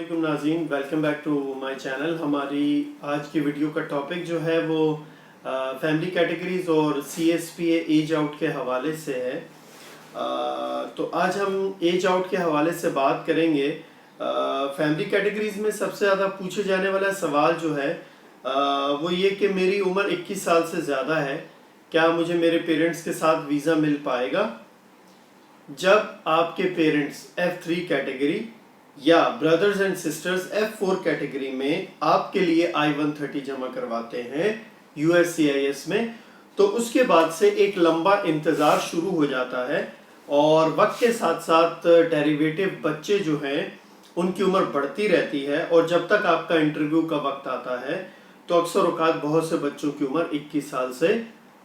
अस्सलामुअलैकुम नाज़रीन, welcome back to my channel. हमारी आज की वीडियो का टॉपिक जो है वो फैमिली कैटेगरीज और CSPA एज आउट के हवाले से है। तो आज हम एज आउट के हवाले से बात करेंगे। फैमिली कैटेगरीज में सबसे ज़्यादा पूछे जाने वाला सवाल जो है वो ये कि मेरी उम्र 21 साल से ज़्यादा है, क्या मुझे मेरे पेरेंट्स के साथ वीज़ा मिल पाएगा? जब आपके पेरेंट्स F3 कैटेगरी या brothers and sisters F4 category में आपके लिए I-130 जमा करवाते हैं USCIS में, तो उसके बाद से एक लंबा इंतज़ार शुरू हो जाता है और वक्त के साथ साथ डेरिवेटिव बच्चे जो हैं उनकी उम्र बढ़ती रहती है और जब तक आपका इंटरव्यू का वक्त आता है तो अक्सर औकात बहुत से बच्चों की उम्र 21 साल से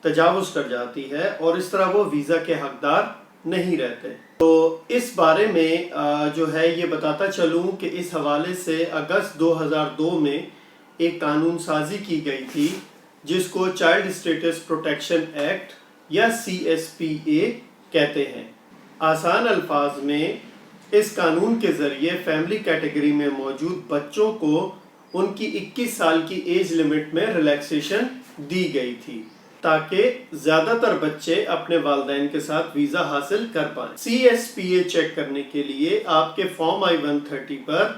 तजावुज़ कर जाती है और इस तरह वो वीज़ा के हकदार नहीं रहते। तो इस बारे में जो है ये बताता चलूं कि इस हवाले से अगस्त 2002 में एक कानून साजी की गई थी जिसको चाइल्ड स्टेटस प्रोटेक्शन एक्ट या CSPA कहते हैं। आसान अल्फाज में इस कानून के ज़रिए फैमिली कैटेगरी में मौजूद बच्चों को उनकी 21 साल की एज लिमिट में रिलैक्सेशन दी गई थी ताकि ज़्यादातर बच्चे अपने वालिदैन के साथ वीज़ा हासिल कर पाएं। CSPA चेक करने के लिए आपके फॉर्म I-130 पर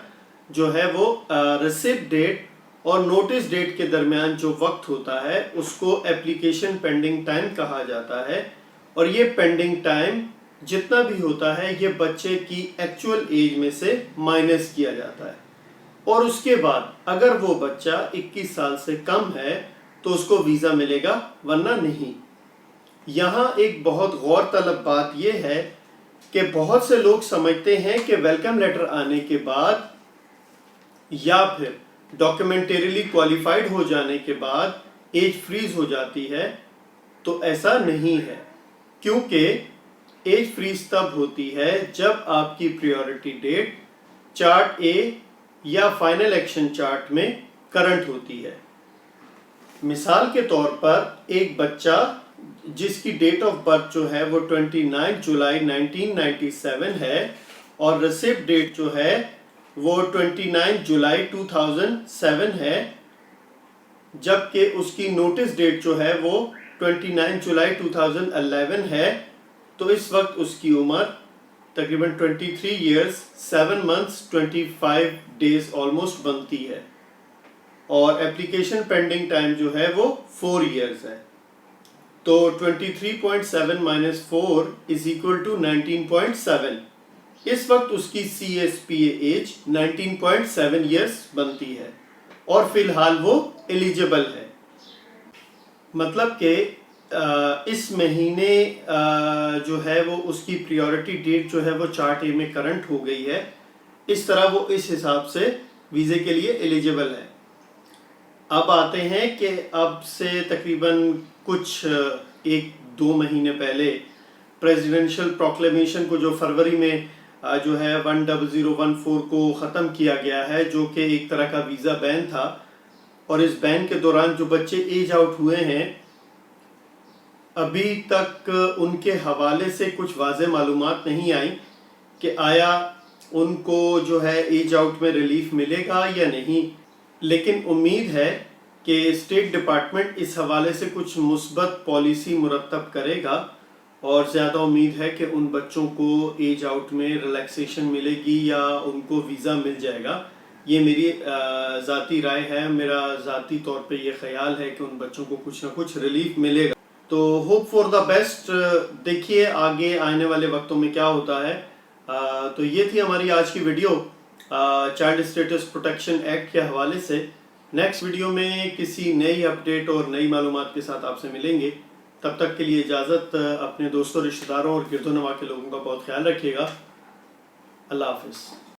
जो है वो रिसिप्ट डेट और नोटिस डेट के दरमियान जो वक्त होता है उसको एप्लीकेशन पेंडिंग टाइम कहा जाता है और ये पेंडिंग टाइम जितना भी होता है ये बच्चे की एक्चुअल एज में से माइनस किया जाता है और उसके बाद अगर वो बच्चा 21 साल से कम है तो उसको वीज़ा मिलेगा, वरना नहीं। यहाँ एक बहुत गौर तलब बात यह है कि बहुत से लोग समझते हैं कि वेलकम लेटर आने के बाद या फिर डॉक्यूमेंटरीली क्वालिफाइड हो जाने के बाद एज फ्रीज हो जाती है, तो ऐसा नहीं है, क्योंकि एज फ्रीज तब होती है जब आपकी प्रायोरिटी डेट चार्ट A या फाइनल एक्शन चार्ट में करंट होती है। मिसाल के तौर पर एक बच्चा जिसकी डेट ऑफ बर्थ जो है वो 29 जुलाई 1997 है और रिसिप्ट डेट जो है वो 29 जुलाई 2007 है, जबकि उसकी नोटिस डेट जो है वो 29 जुलाई 2011 है, तो इस वक्त उसकी उम्र तकरीबन 23 ईयर्स 7 मंथ्स 25 डेज ऑलमोस्ट बनती है और एप्लीकेशन पेंडिंग टाइम जो है वो 4 इयर्स है। तो 23.7 माइनस 4 इज इक्वल टू 19.7। इस वक्त उसकी CSPA एज 19.7 इयर्स बनती है और फिलहाल वो एलिजिबल है। मतलब कि इस महीने जो है वो उसकी प्रायोरिटी डेट जो है वो चार्ट A में करंट हो गई है, इस तरह वो इस हिसाब से वीज़े के लिए एलिजिबल है। अब आते हैं कि अब से तकरीबन कुछ 1-2 महीने पहले प्रेसिडेंशियल प्रोक्लेमेशन को जो फरवरी में जो है 10014 को ख़त्म किया गया है, जो कि एक तरह का वीज़ा बैन था, और इस बैन के दौरान जो बच्चे एज आउट हुए हैं अभी तक उनके हवाले से कुछ वाज़ेह मालूमात नहीं आई कि आया उनको जो है एज आउट में रिलीफ मिलेगा या नहीं, लेकिन उम्मीद है कि स्टेट डिपार्टमेंट इस हवाले से कुछ मुस्बत पॉलिसी मुरतब करेगा और ज़्यादा उम्मीद है कि उन बच्चों को एज आउट में रिलैक्सेशन मिलेगी या उनको वीज़ा मिल जाएगा। ये मेरी ज़ाती राय है, मेरा ज़ाती तौर पे ये ख्याल है कि उन बच्चों को कुछ ना कुछ रिलीफ मिलेगा। तो होप फॉर द बेस्ट। देखिए आगे आने वाले वक्तों में क्या होता है। तो ये थी हमारी आज की video child status protection act के हवाले से। नेक्स्ट वीडियो में किसी नई अपडेट और नई मालूमात के साथ आपसे मिलेंगे। तब तक के लिए इजाज़त। अपने दोस्तों, रिश्तेदारों और गिरदो नवा के लोगों का बहुत ख्याल रखिएगा। अल्लाह हाफिज़।